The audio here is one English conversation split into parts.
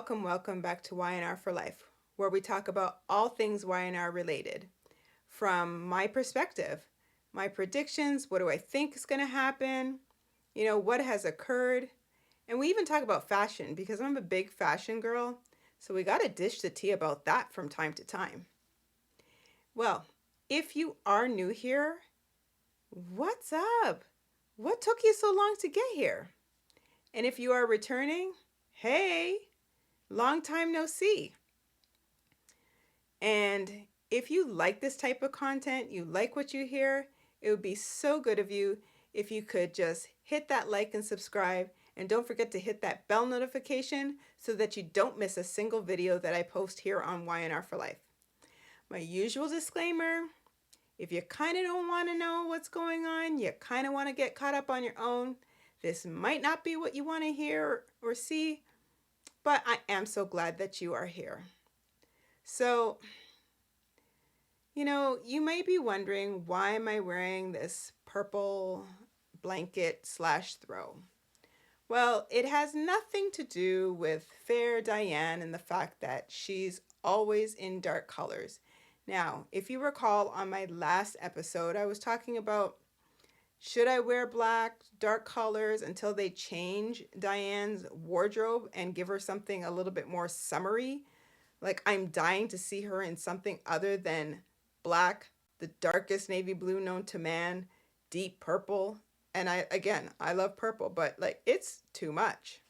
welcome back to Y&R For Life, where we talk about all things Y&R related. From my perspective, my predictions, what do I think is going to happen, what has occurred, and we even talk about fashion because I'm a big fashion girl, so we got to dish the tea about that from time to time. Well, if you are new here, what's up? What took you so long to get here? And if you are returning, hey, long time no see. And if you like this type of content, you like what you hear, it would be so good of you if you could just hit that like and subscribe. And don't forget to hit that bell notification so that you don't miss a single video that I post here on Y&R For Life. My usual disclaimer, if you kind of don't want to know what's going on, you kind of want to get caught up on your own, this might not be what you want to hear or see, but I am so glad that you are here. So, you may be wondering, why am I wearing this purple blanket / throw? Well, it has nothing to do with fair Diane and the fact that she's always in dark colors. Now, if you recall on my last episode, I was talking about should I wear black, dark colors until they change Diane's wardrobe and give her something a little bit more summery? Like, I'm dying to see her in something other than black, the darkest navy blue known to man, deep purple. And I love purple, but like, it's too much.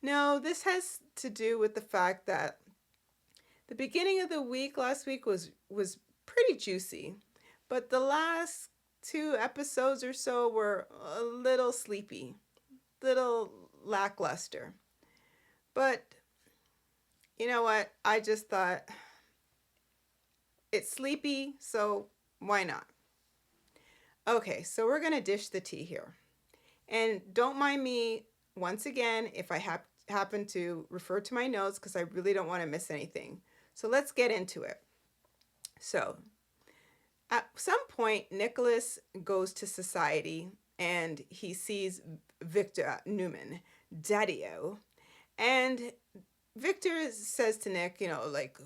No, this has to do with the fact that the beginning of the week last week was pretty juicy, but the last 2 episodes or so were a little sleepy, little lackluster. But you know what? I just thought it's sleepy, so why not? Okay, so we're going to dish the tea here. And don't mind me, once again, if I happen to refer to my notes because I really don't want to miss anything. So let's get into it. So, at some point, Nicholas goes to society and he sees Victor Newman, Daddy-O, and Victor says to Nick, like,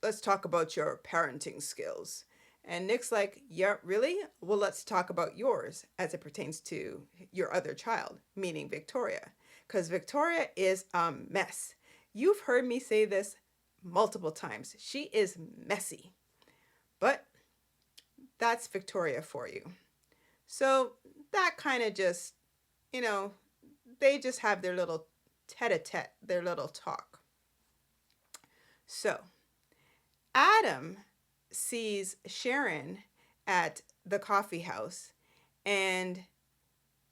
let's talk about your parenting skills. And Nick's like, yeah, really? Well, let's talk about yours as it pertains to your other child, meaning Victoria. Because Victoria is a mess. You've heard me say this multiple times. She is messy. But that's Victoria for you. So that kind of just, they just have their little tete-a-tete, their little talk. So Adam sees Sharon at the coffee house, and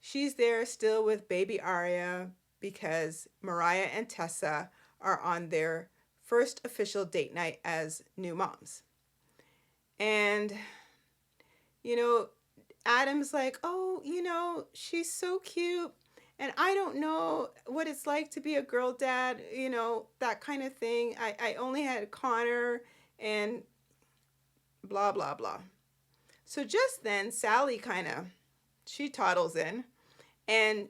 she's there still with baby Aria because Mariah and Tessa are on their first official date night as new moms. And, Adam's like, oh, she's so cute. And I don't know what it's like to be a girl dad, that kind of thing. I only had Connor and blah, blah, blah. So just then, Sally she toddles in. And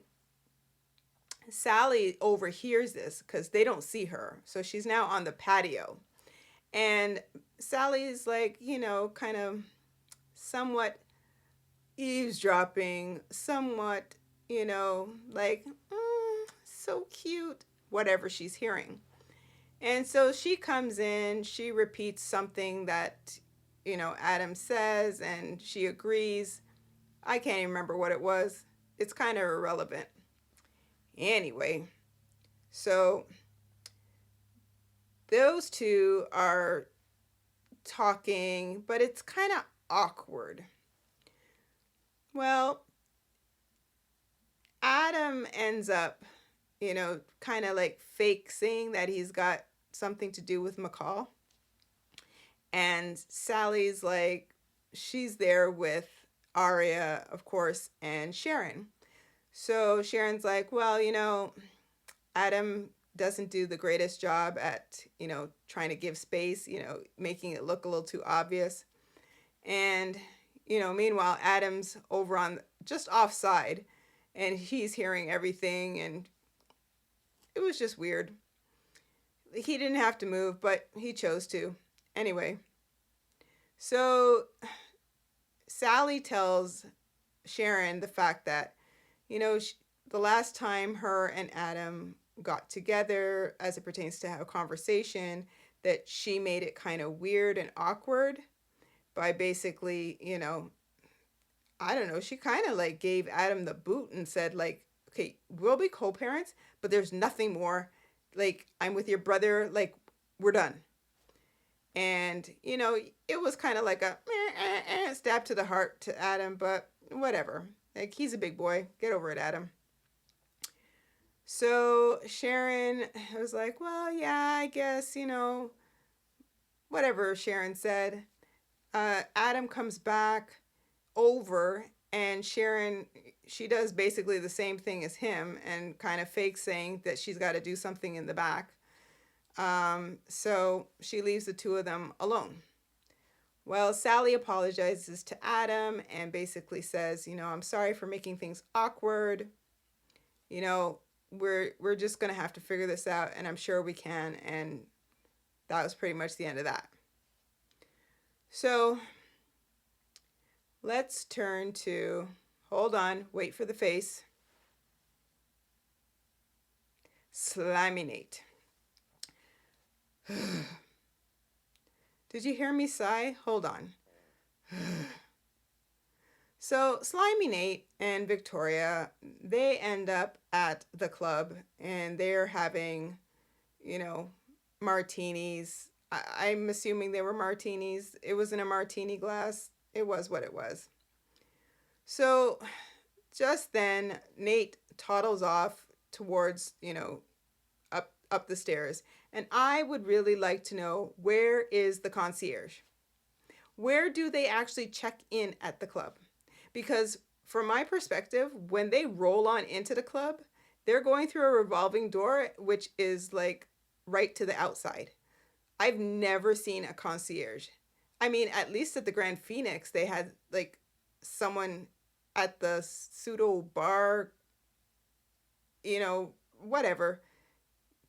Sally overhears this because they don't see her. So she's now on the patio. And Sally's like, kind of somewhat eavesdropping, somewhat, like, so cute, whatever she's hearing. And so she comes in, she repeats something that, Adam says, and she agrees. I can't even remember what it was. It's kind of irrelevant. Anyway, so those two are talking, but it's kind of awkward. Well, Adam ends up, kind of like fake saying that he's got something to do with McCall. And Sally's like, she's there with Aria, of course, and Sharon. So Sharon's like, well, Adam doesn't do the greatest job at, trying to give space, making it look a little too obvious. And, meanwhile, Adam's over on just offside and he's hearing everything, and it was just weird. he didn't have to move, but he chose to. Anyway, so Sally tells Sharon the fact that, you know, the last time her and Adam got together as it pertains to have a conversation, that she made it kind of weird and awkward by basically, I don't know, she kind of like gave Adam the boot and said, like, okay, we'll be co-parents, but there's nothing more. Like, I'm with your brother, like, we're done. And, it was kind of like a stab to the heart to Adam, but whatever. Like, he's a big boy. Get over it, Adam. So Sharon was like, well, yeah, I guess, whatever Sharon said. Adam comes back over, and Sharon, she does basically the same thing as him and kind of fakes saying that she's got to do something in the back. So she leaves the two of them alone. Well, Sally apologizes to Adam and basically says, I'm sorry for making things awkward. We're just going to have to figure this out, and I'm sure we can. And that was pretty much the end of that. So let's turn to, hold on, wait for the face, Slimynate. Did you hear me sigh? Hold on. So Slimy Nate and Victoria, they end up at the club and they're having, martinis. I'm assuming they were martinis. It was in a martini glass. It was what it was. So just then, Nate toddles off towards, up the stairs. And I would really like to know, where is the concierge? Where do they actually check in at the club? Because from my perspective, when they roll on into the club, they're going through a revolving door, which is like right to the outside. I've never seen a concierge. I mean, at least at the Grand Phoenix, they had like someone at the pseudo bar, whatever.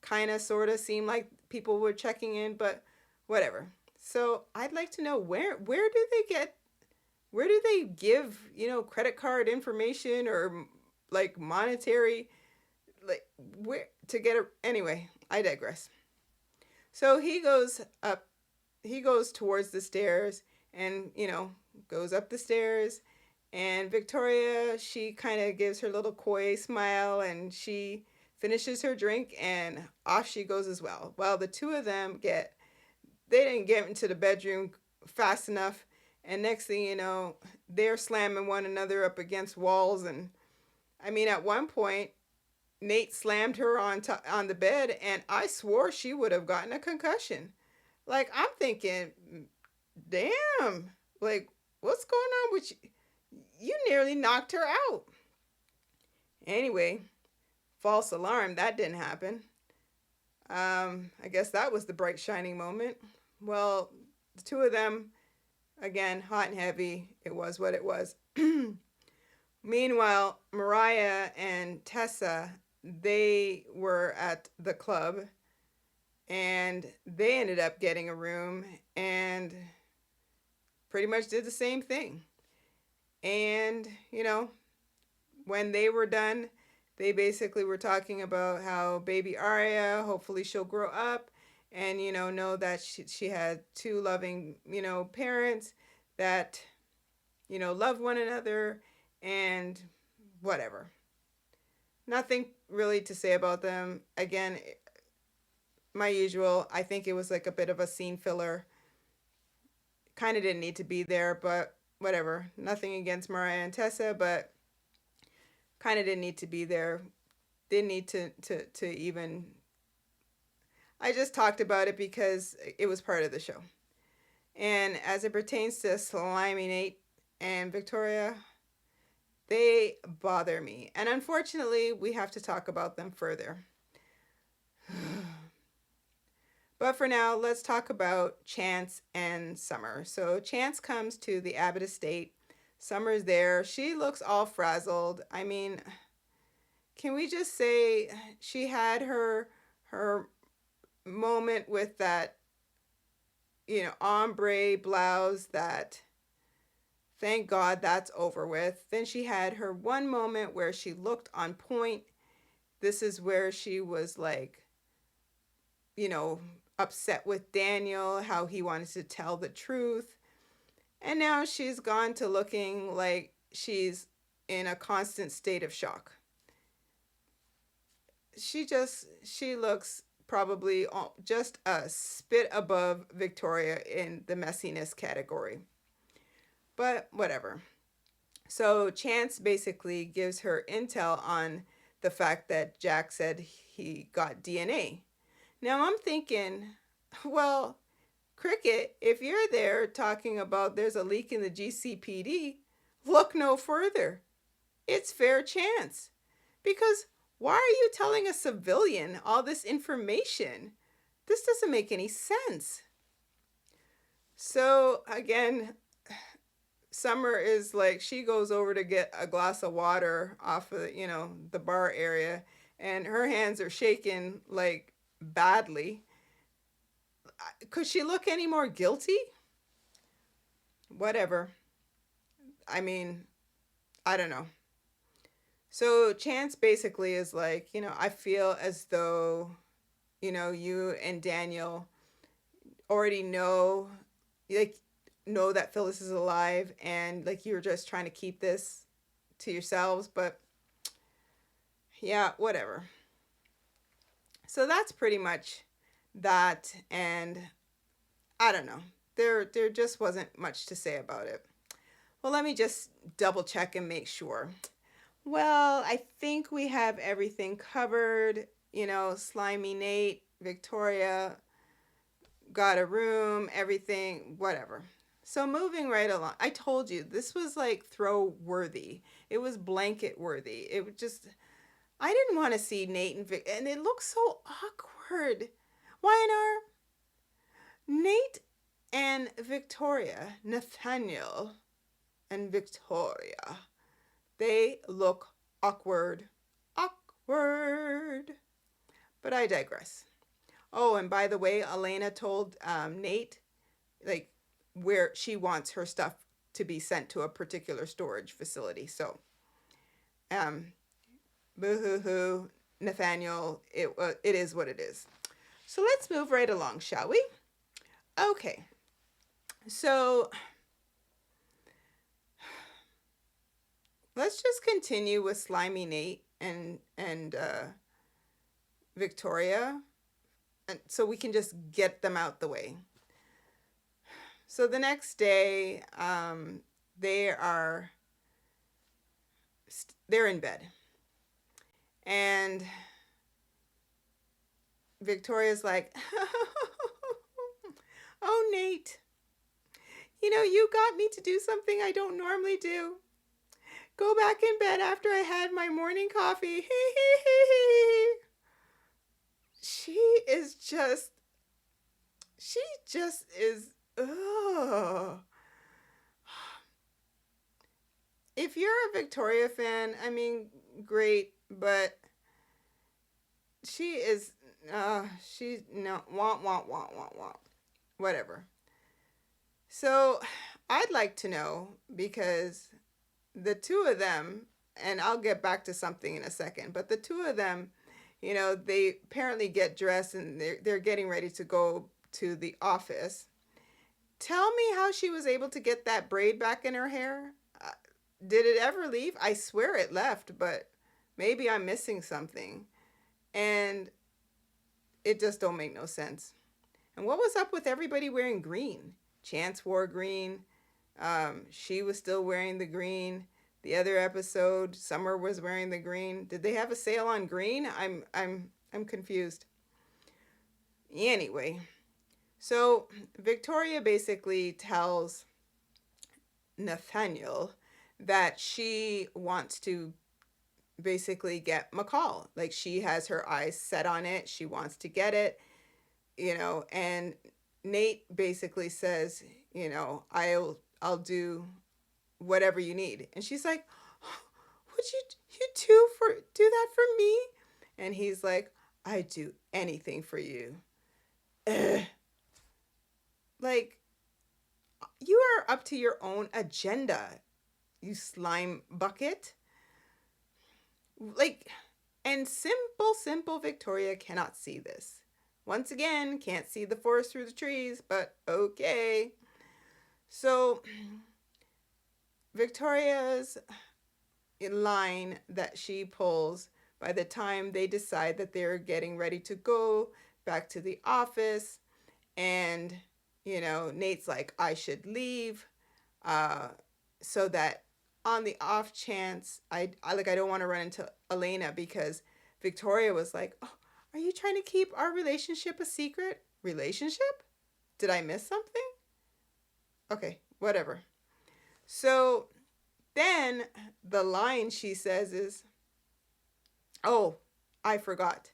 Kind of sort of seemed like people were checking in, but whatever. So I'd like to know, where do they give, credit card information or like monetary, like where to get a, anyway, I digress. So he goes towards the stairs and, goes up the stairs, and Victoria, she kind of gives her little coy smile and she finishes her drink and off she goes as well. Well, the two of them they didn't get into the bedroom fast enough, and next thing you know, they're slamming one another up against walls. And I mean, at one point, Nate slammed her on the bed, and I swore she would have gotten a concussion. Like, I'm thinking, damn, like, what's going on with you? You nearly knocked her out. Anyway, false alarm, that didn't happen. I guess that was the bright shining moment. Well, the two of them, again, hot and heavy. It was what it was. Meanwhile, Mariah and Tessa, they were at the club and they ended up getting a room and pretty much did the same thing. And, when they were done, they basically were talking about how baby Aria, hopefully she'll grow up and, know that she had two loving, parents that, love one another and whatever. Nothing really to say about them. Again, my usual, I think it was like a bit of a scene filler. Kind of didn't need to be there, but whatever. Nothing against Mariah and Tessa, but kind of didn't need to be there. Didn't need to even... I just talked about it because it was part of the show. And as it pertains to Slimy Nate and Victoria, they bother me. And unfortunately, we have to talk about them further. But for now, let's talk about Chance and Summer. So Chance comes to the Abbott estate. Summer's there. She looks all frazzled. I mean, can we just say she had her moment with that, ombre blouse that, thank God that's over with. Then she had her one moment where she looked on point. This is where she was like, you know, upset with Daniel, how he wanted to tell the truth. And now she's gone to looking like she's in a constant state of shock. She looks probably just a spit above Victoria in the messiness category. But whatever. So Chance basically gives her intel on the fact that Jack said he got DNA. Now I'm thinking, well, Cricket, if you're there talking about there's a leak in the GCPD, look no further. It's fair chance. Because why are you telling a civilian all this information? This doesn't make any sense. So again, Summer is like, she goes over to get a glass of water off of, the bar area, and her hands are shaking like badly. Could she look any more guilty? Whatever. I mean, I don't know. So Chance basically is like, I feel as though, you and Daniel already know, like, know that Phyllis is alive, and like you're just trying to keep this to yourselves, but yeah, whatever. So that's pretty much that, and I don't know. There just wasn't much to say about it. Well, let me just double check and make sure. Well, I think we have everything covered. Slimy Nate, Victoria got a room, everything, whatever. So moving right along, I told you this was like throw worthy. It was blanket worthy. It would just, I didn't want to see Nate and Vic, and it looks so awkward. Y&R, Nate and Victoria, Nathaniel and Victoria, they look awkward. Awkward. But I digress. Oh, and by the way, Elena told Nate, like, where she wants her stuff to be sent to a particular storage facility. So, boo-hoo-hoo, Nathaniel, it is what it is. So let's move right along, shall we? Okay. So let's just continue with Slimy Nate and Victoria, and so we can just get them out the way. So the next day, they're in bed, and Victoria's like, "Oh, Nate, you got me to do something I don't normally do. Go back in bed after I had my morning coffee." She just is, ugh. If you're a Victoria fan, I mean, great, but she is, no, want. Whatever. So I'd like to know, because the two of them, and I'll get back to something in a second, but the two of them, they apparently get dressed and they're getting ready to go to the office. Tell me how she was able to get that braid back in her hair. Did it ever leave? I swear it left, but maybe I'm missing something. And it just don't make no sense. And what was up with everybody wearing green? Chance wore green. She was still wearing the green. The other episode, Summer was wearing the green. Did they have a sale on green? I'm confused. Anyway, so Victoria basically tells Nathaniel that she wants to basically get McCall. Like, she has her eyes set on it. She wants to get it, and Nate basically says, I'll do whatever you need. And she's like, would you do that for me? And he's like, I do anything for you. Ugh. Like, you are up to your own agenda, you slime bucket. Like, and simple Victoria cannot see this. Once again, can't see the forest through the trees, but okay. So, Victoria's line that she pulls by the time they decide that they're getting ready to go back to the office, and Nate's like, I should leave, uh so that on the off chance, I don't want to run into Elena, because Victoria was like, oh, are you trying to keep our relationship a secret? Relationship? Did I miss something? Okay, whatever. So then the line she says is, oh, I forgot.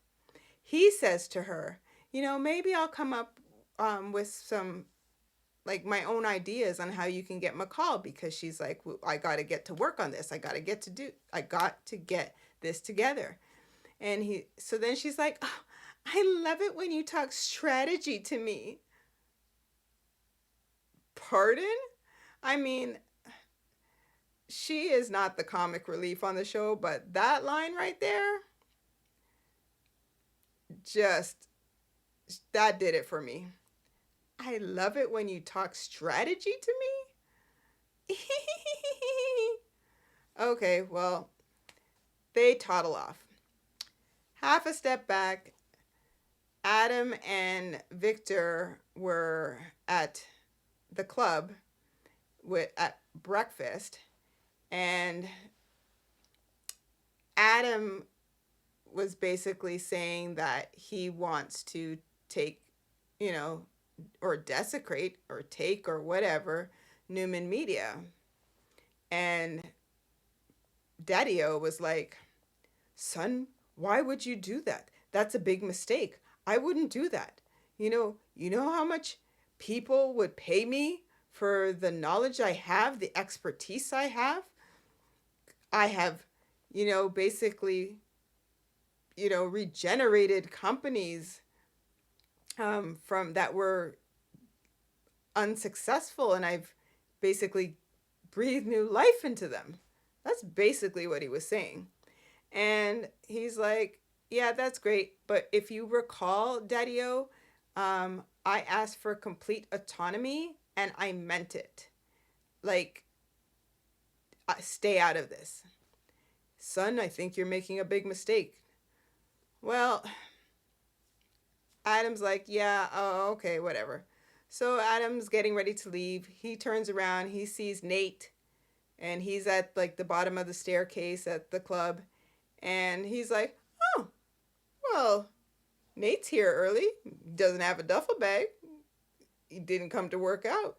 He says to her, maybe I'll come up with some, like, my own ideas on how you can get McCall, because she's like, well, I got to get to work on this. I got to get this together. And so then she's like, oh, I love it when you talk strategy to me. Pardon? I mean, she is not the comic relief on the show, but that line right there, just, that did it for me. I love it when you talk strategy to me. Okay, well, they toddle off. Half a step back, Adam and Victor were at the club at breakfast, and Adam was basically saying that he wants to take, or desecrate or take or whatever Newman Media. And Daddy-O was like, son, why would you do that? That's a big mistake. I wouldn't do that. You know how much people would pay me for the knowledge I have, the expertise I have? I have, basically, regenerated companies from that were unsuccessful, and I've basically breathed new life into them. That's basically what he was saying. And he's like, yeah, that's great, but if you recall, Daddy-O, I asked for complete autonomy, and I meant it. Like, stay out of this. Son, I think you're making a big mistake. Well, Adam's like, yeah, oh, okay, whatever. So Adam's getting ready to leave. He turns around, he sees Nate, and he's at, like, the bottom of the staircase at the club. And he's like, oh, well, Nate's here early. Doesn't have a duffel bag. He didn't come to work out.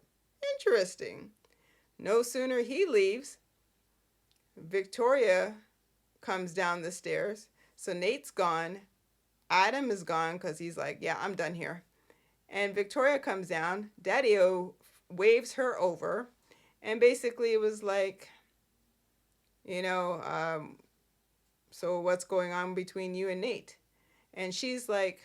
Interesting. No sooner he leaves, Victoria comes down the stairs. So Nate's gone. Adam is gone because he's like, yeah, I'm done here. And Victoria comes down. Daddy-O waves her over. And basically it was like, so what's going on between you and Nate? And she's like,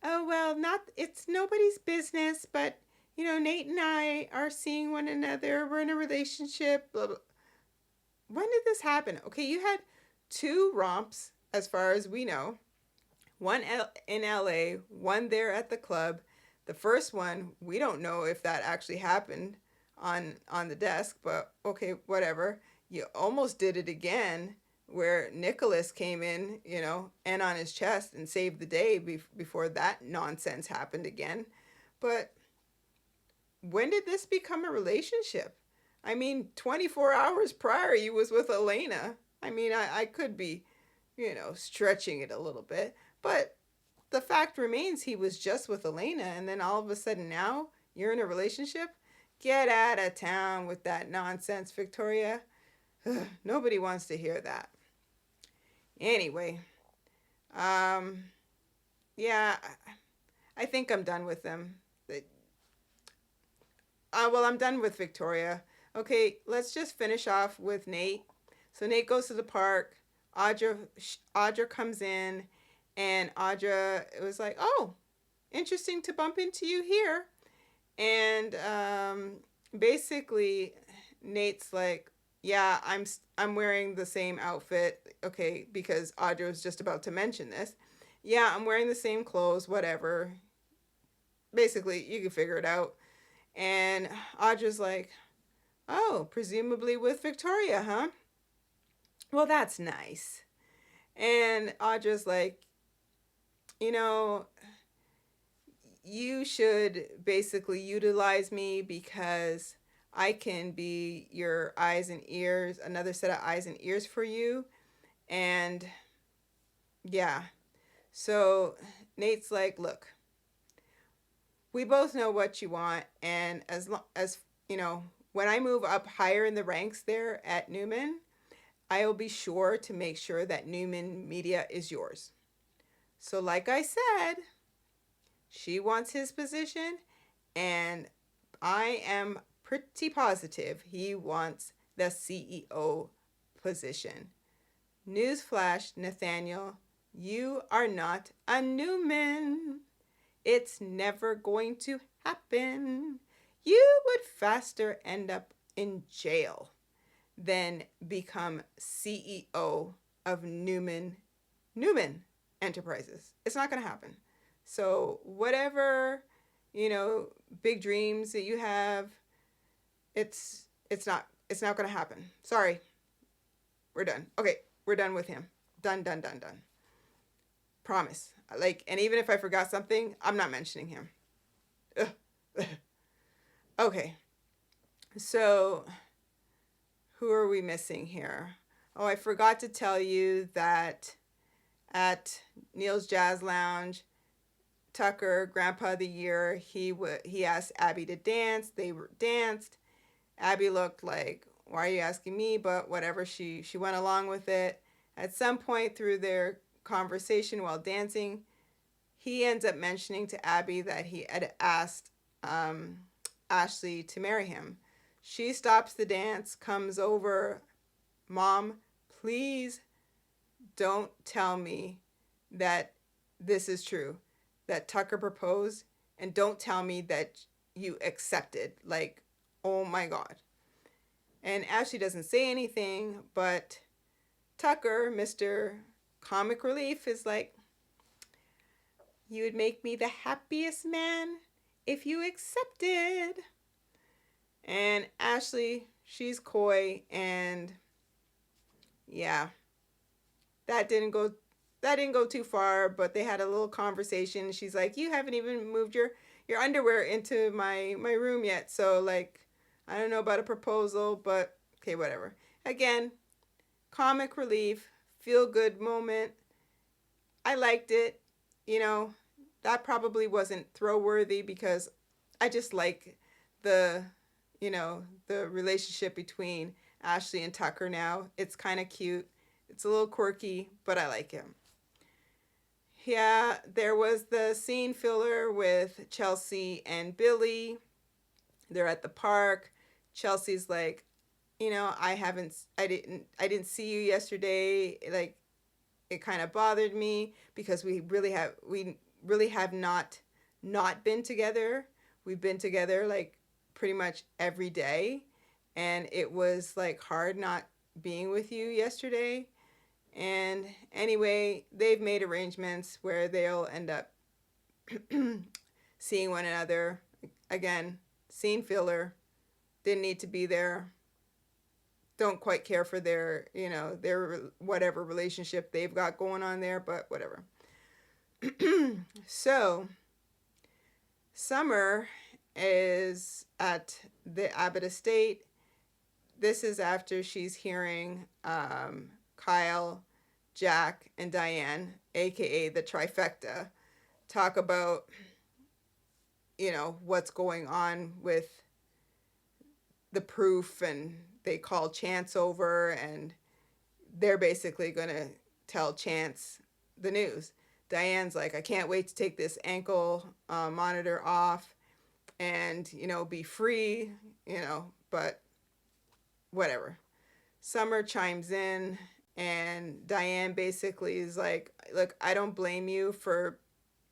oh, well, it's nobody's business, but, Nate and I are seeing one another. We're in a relationship. Blah, blah. When did this happen? Okay, you had 2 romps, as far as we know. One in LA, one there at the club. The first one, we don't know if that actually happened on the desk, but okay, whatever. You almost did it again, where Nicholas came in, and on his chest and saved the day before that nonsense happened again. But when did this become a relationship? I mean, 24 hours prior, you was with Elena. I mean, I could be, stretching it a little bit. But the fact remains, he was just with Elena, and then all of a sudden now you're in a relationship? Get out of town with that nonsense, Victoria. Nobody wants to hear that. Anyway, yeah, I think I'm done with them. Well, I'm done with Victoria. Okay, let's just finish off with Nate. So Nate goes to the park. Audra comes in, and Audra was like, oh, interesting to bump into you here. And basically, Nate's like, yeah, I'm wearing the same outfit. Okay, because Audra was just about to mention this. Yeah, I'm wearing the same clothes, whatever. Basically, you can figure it out. And Audra's like, oh, presumably with Victoria, huh? Well, that's nice. And Audra's like, you know, you should basically utilize me because I can be your eyes and ears, another set of eyes and ears for you. And yeah, so Nate's like, look, we both know what you want. And as you know, when I move up higher in the ranks there at Newman, I will be sure to make sure that Newman Media is yours. So, like I said, she wants his position, and I am pretty positive he wants the CEO position. Newsflash, Nathaniel, you are not a Newman. It's never going to happen. You would faster end up in jail than become CEO of Newman Enterprises. It's not going to happen. So whatever, big dreams that you have, it's not going to happen. Sorry. We're done. Okay, we're done with him. Done. Promise. And even if I forgot something, I'm not mentioning him. Ugh. Okay. So who are we missing here? Oh, I forgot to tell you that at Neil's Jazz Lounge, Tucker, Grandpa of the Year, he asked Abby to dance. They danced. Abby looked like, why are you asking me? But whatever, she went along with it. At some point through their conversation while dancing, he ends up mentioning to Abby that he had asked Ashley to marry him. She stops the dance, comes over. Mom, please don't tell me that this is true, that Tucker proposed, and don't tell me that you accepted. Like, oh my God. And Ashley doesn't say anything, but Tucker, Mr. Comic Relief, is like, you would make me the happiest man if you accepted. And Ashley, she's coy, and yeah, that didn't go too far, but they had a little conversation. She's like, you haven't even moved your underwear into my room yet, so like, I don't know about a proposal, but okay, whatever. Again, comic relief, feel good moment. I liked it. That probably wasn't throw worthy because I just like the the relationship between Ashley and Tucker now. It's kind of cute. It's a little quirky, but I like him. Yeah, there was the scene filler with Chelsea and Billy. They're at the park. Chelsea's like, I didn't see you yesterday. Like, it kind of bothered me because we really have not been together. We've been together like pretty much every day, and it was like hard not being with you yesterday. And anyway, they've made arrangements where they'll end up seeing one another. Again, scene filler. Didn't need to be there. Don't quite care for their whatever relationship they've got going on there, but whatever. So, Summer is at the Abbott estate. This is after she's hearing Kyle, Jack, and Diane, aka the Trifecta, talk about what's going on with the proof, and they call Chance over, and they're basically going to tell Chance the news. Diane's like, I can't wait to take this ankle monitor off and, be free, but whatever. Summer chimes in, and Diane basically is like, look, I don't blame you for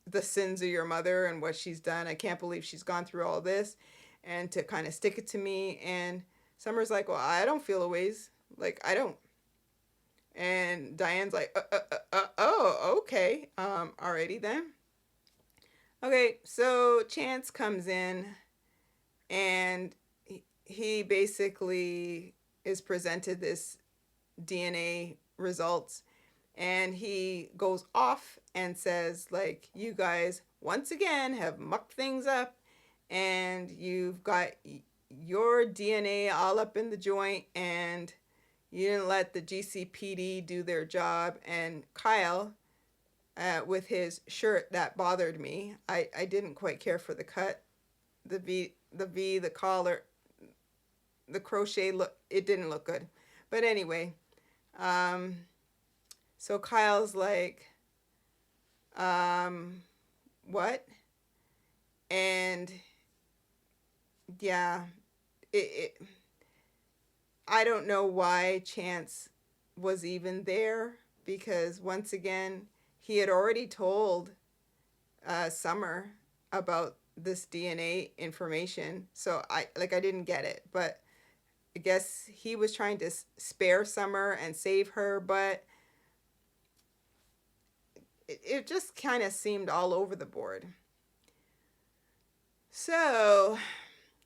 the sins of your mother and what she's done. I can't believe she's gone through all this, and to kind of stick it to me. And Summer's like, well, I don't feel a ways. Like, I don't. And Diane's like, oh, okay. Alrighty then. Okay, so Chance comes in, and he basically is presented this DNA results, and he goes off and says, like, you guys once again have mucked things up, and you've got your DNA all up in the joint, and you didn't let the GCPD do their job. And Kyle, with his shirt that bothered me, I didn't quite care for the cut, the V, the collar, the crochet look, it didn't look good. But anyway, so Kyle's like, what? And yeah, it I don't know why Chance was even there, because once again, he had already told Summer about this DNA information. So I didn't get it, but I guess he was trying to spare Summer and save her, but it just kind of seemed all over the board. So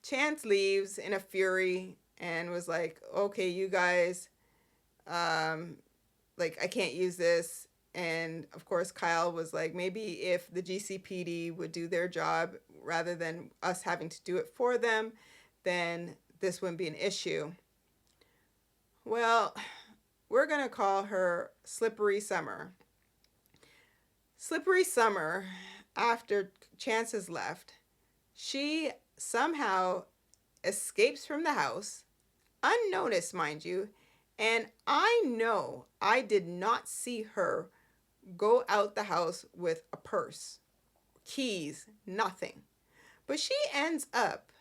Chance leaves in a fury and was like, okay, you guys, like, I can't use this. And of course, Kyle was like, maybe if the GCPD would do their job rather than us having to do it for them, then this wouldn't be an issue. Well, we're going to call her Slippery Summer. Slippery Summer, after Chance has left, she somehow escapes from the house, unnoticed, mind you, and I know I did not see her go out the house with a purse, keys, nothing. But she ends up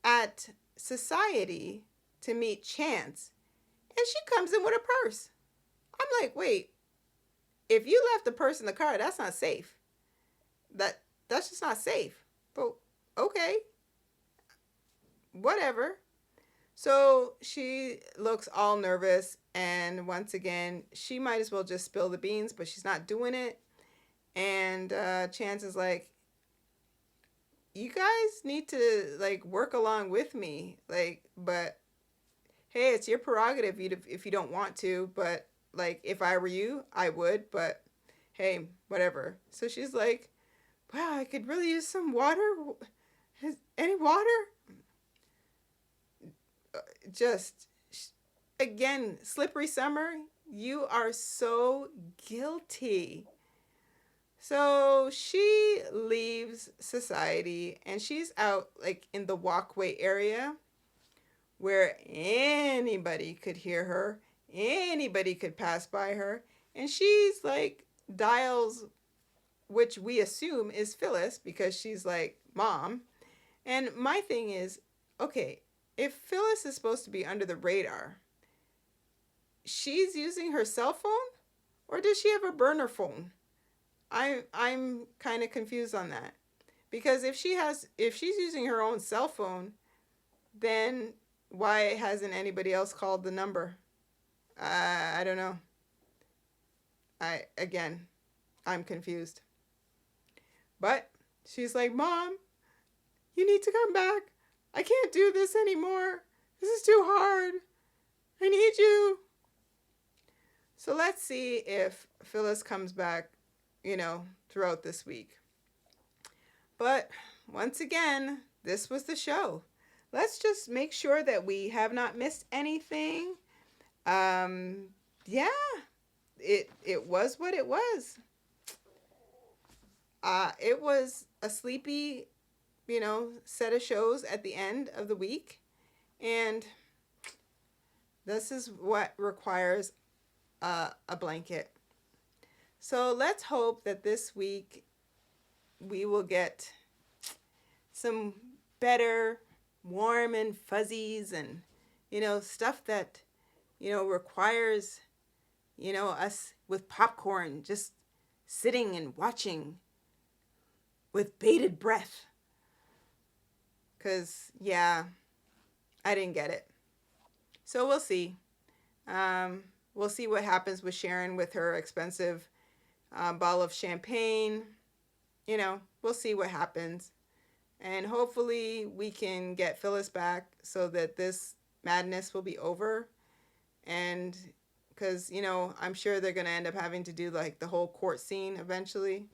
at Society to meet Chance, and she comes in with a purse. I'm like, wait, if you left the purse in the car, that's not safe. That's just not safe. But okay, whatever. So she looks all nervous, and once again, she might as well just spill the beans, but she's not doing it. And Chance is like, you guys need to, like, work along with me, like, but hey, it's your prerogative if you don't want to, but like, if I were you, I would, but hey, whatever. So she's like, wow, I could really use some water. Any water? Just, again, Slippery Summer, you are so guilty. So she leaves Society, and she's out, like, in the walkway area where anybody could hear her, anybody could pass by her, and she's like, dials, which we assume is Phyllis, because she's like, Mom. And my thing is, okay, if Phyllis is supposed to be under the radar, she's using her cell phone, or does she have a burner phone? I'm kind of confused on that, because if she's using her own cell phone, then why hasn't anybody else called the number? I don't know. I'm confused. But she's like, Mom, you need to come back. I can't do this anymore. This is too hard. I need you. So let's see if Phyllis comes back, throughout this week. But once again, this was the show. Let's just make sure that we have not missed anything. Yeah, it was what it was. It was a sleepy, set of shows at the end of the week. And this is what requires a blanket. So let's hope that this week we will get some better warm and fuzzies and, stuff that, requires, us with popcorn just sitting and watching with bated breath. Because, yeah, I didn't get it. So we'll see. We'll see what happens with Sharon with her expensive bottle of champagne. You know, we'll see what happens. And hopefully we can get Phyllis back so that this madness will be over. And because, you know, I'm sure they're going to end up having to do like the whole court scene eventually.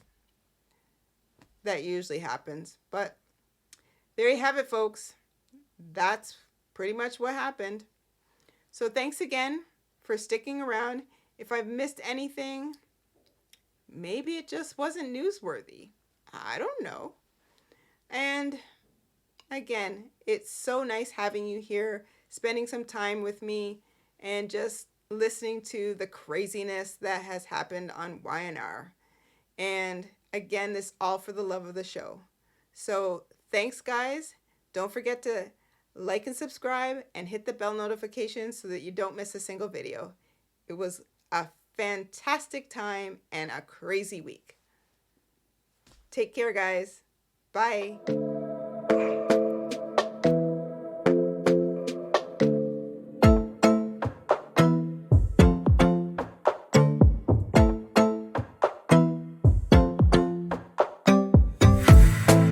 That usually happens. But there you have it, folks. That's pretty much what happened. So thanks again for sticking around. If I've missed anything, maybe it just wasn't newsworthy. I don't know. And again, it's so nice having you here, spending some time with me, and just listening to the craziness that has happened on Y&R. And again, this all for the love of the show. So thanks, guys. Don't forget to like and subscribe and hit the bell notification so that you don't miss a single video. It was a fantastic time and a crazy week. Take care, guys. Bye.